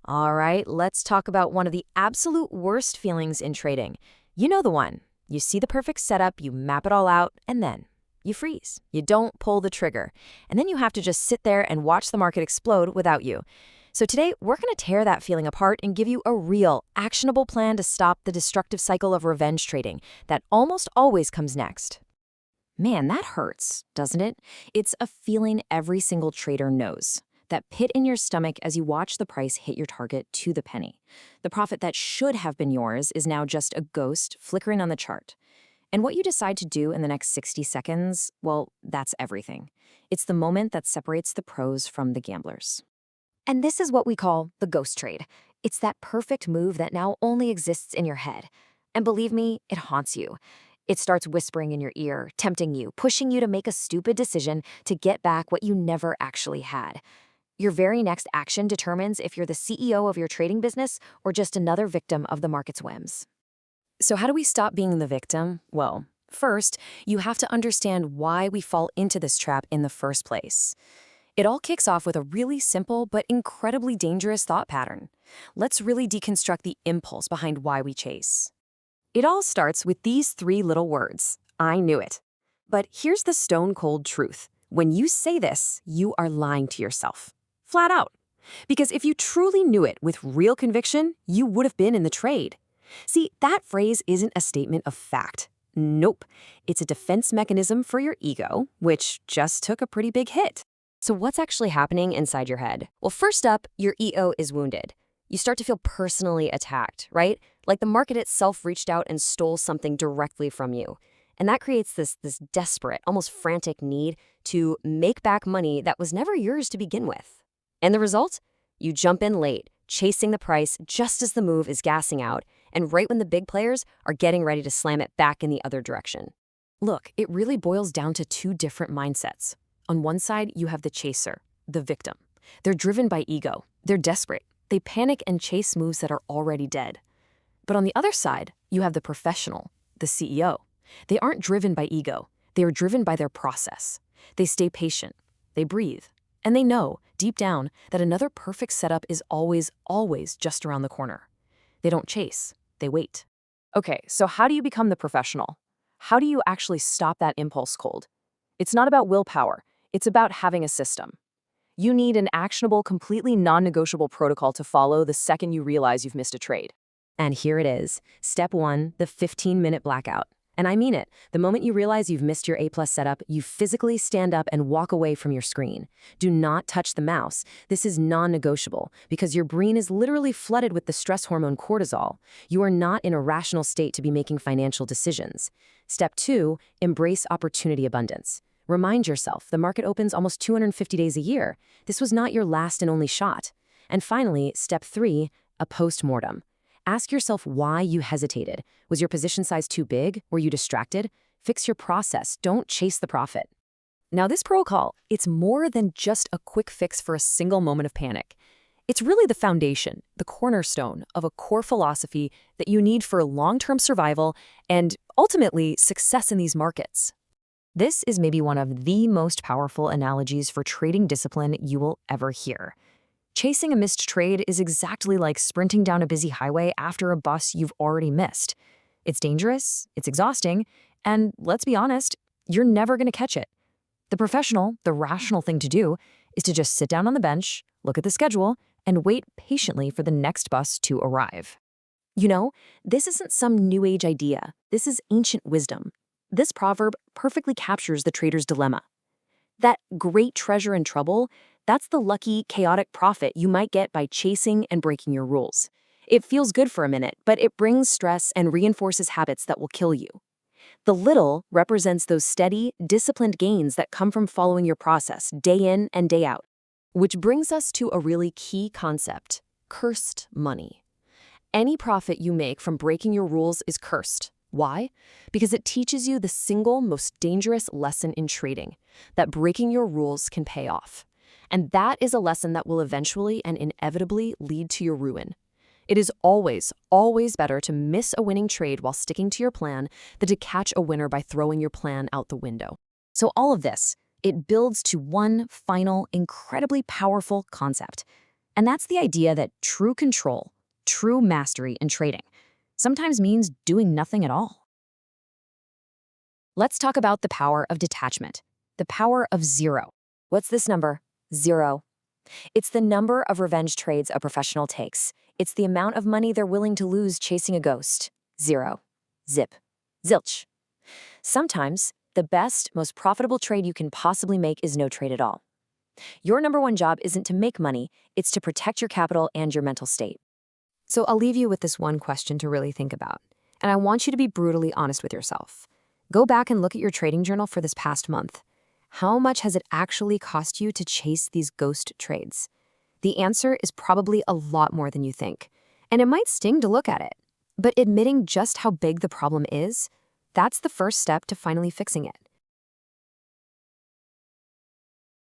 All right, let's talk about one of the absolute worst feelings in trading. You know the one. You see the perfect setup, you map it all out, and then you freeze. You don't pull the trigger. And then you have to just sit there and watch the market explode without you. So today, we're going to tear that feeling apart and give you a real, actionable plan to stop the destructive cycle of revenge trading that almost always comes next. Man, that hurts, doesn't it? It's a feeling every single trader knows. That pit in your stomach as you watch the price hit your target to the penny. The profit that should have been yours is now just a ghost flickering on the chart. And what you decide to do in the next 60 seconds, well, that's everything. It's the moment that separates the pros from the gamblers. And this is what we call the ghost trade. It's that perfect move that now only exists in your head. And believe me, it haunts you. It starts whispering in your ear, tempting you, pushing you to make a stupid decision to get back what you never actually had. Your very next action determines if you're the CEO of your trading business or just another victim of the market's whims. So how do we stop being the victim? Well, first, you have to understand why we fall into this trap in the first place. It all kicks off with a really simple but incredibly dangerous thought pattern. Let's really deconstruct the impulse behind why we chase. It all starts with these three little words: I knew it. But here's the stone-cold truth. When you say this, you are lying to yourself. Flat out. Because if you truly knew it with real conviction, you would have been in the trade. See, that phrase isn't a statement of fact. Nope. It's a defense mechanism for your ego, which just took a pretty big hit. So what's actually happening inside your head? Well, first up, your ego is wounded. You start to feel personally attacked, right? Like the market itself reached out and stole something directly from you. And that creates this desperate, almost frantic need to make back money that was never yours to begin with. And the result? You jump in late, chasing the price just as the move is gassing out, and right when the big players are getting ready to slam it back in the other direction. Look, it really boils down to two different mindsets. On one side, you have the chaser, the victim. They're driven by ego. They're desperate. They panic and chase moves that are already dead. But on the other side, you have the professional, the CEO. They aren't driven by ego. They are driven by their process. They stay patient. They breathe. And they know, deep down, that another perfect setup is always just around the corner. They don't chase. They wait. Okay, so how do you become the professional? How do you actually stop that impulse cold? It's not about willpower. It's about having a system. You need an actionable, completely non-negotiable protocol to follow the second you realize you've missed a trade. And here it is. Step 1, the 15-minute blackout. And I mean it. The moment you realize you've missed your A+ setup, you physically stand up and walk away from your screen. Do not touch the mouse. This is non-negotiable because your brain is literally flooded with the stress hormone cortisol. You are not in a rational state to be making financial decisions. Step 2, embrace opportunity abundance. Remind yourself, the market opens almost 250 days a year. This was not your last and only shot. And finally, step 3, a post-mortem. Ask yourself why you hesitated. Was your position size too big? Were you distracted? Fix your process. Don't chase the profit. Now, this protocol, it's more than just a quick fix for a single moment of panic. It's really the foundation, the cornerstone of a core philosophy that you need for long-term survival and, ultimately, success in these markets. This is maybe one of the most powerful analogies for trading discipline you will ever hear. Chasing a missed trade is exactly like sprinting down a busy highway after a bus you've already missed. It's dangerous, it's exhausting, and let's be honest, you're never going to catch it. The professional, the rational thing to do is to just sit down on the bench, look at the schedule, and wait patiently for the next bus to arrive. You know, this isn't some new age idea. This is ancient wisdom. This proverb perfectly captures the trader's dilemma. That great treasure in trouble, that's the lucky, chaotic profit you might get by chasing and breaking your rules. It feels good for a minute, but it brings stress and reinforces habits that will kill you. The little represents those steady, disciplined gains that come from following your process day in and day out. Which brings us to a really key concept: cursed money. Any profit you make from breaking your rules is cursed. Why? Because it teaches you the single most dangerous lesson in trading, that breaking your rules can pay off. And that is a lesson that will eventually and inevitably lead to your ruin. It is always better to miss a winning trade while sticking to your plan than to catch a winner by throwing your plan out the window. So all of this, it builds to one final, incredibly powerful concept. And that's the idea that true control, true mastery in trading, sometimes means doing nothing at all. Let's talk about the power of detachment, the power of zero. What's this number? Zero. It's the number of revenge trades a professional takes. It's the amount of money they're willing to lose chasing a ghost. Zero. Zip. Zilch. Sometimes, the best, most profitable trade you can possibly make is no trade at all. Your number one job isn't to make money, it's to protect your capital and your mental state. So I'll leave you with this one question to really think about. And I want you to be brutally honest with yourself. Go back and look at your trading journal for this past month. How much has it actually cost you to chase these ghost trades? The answer is probably a lot more than you think. And it might sting to look at it. But admitting just how big the problem is, that's the first step to finally fixing it.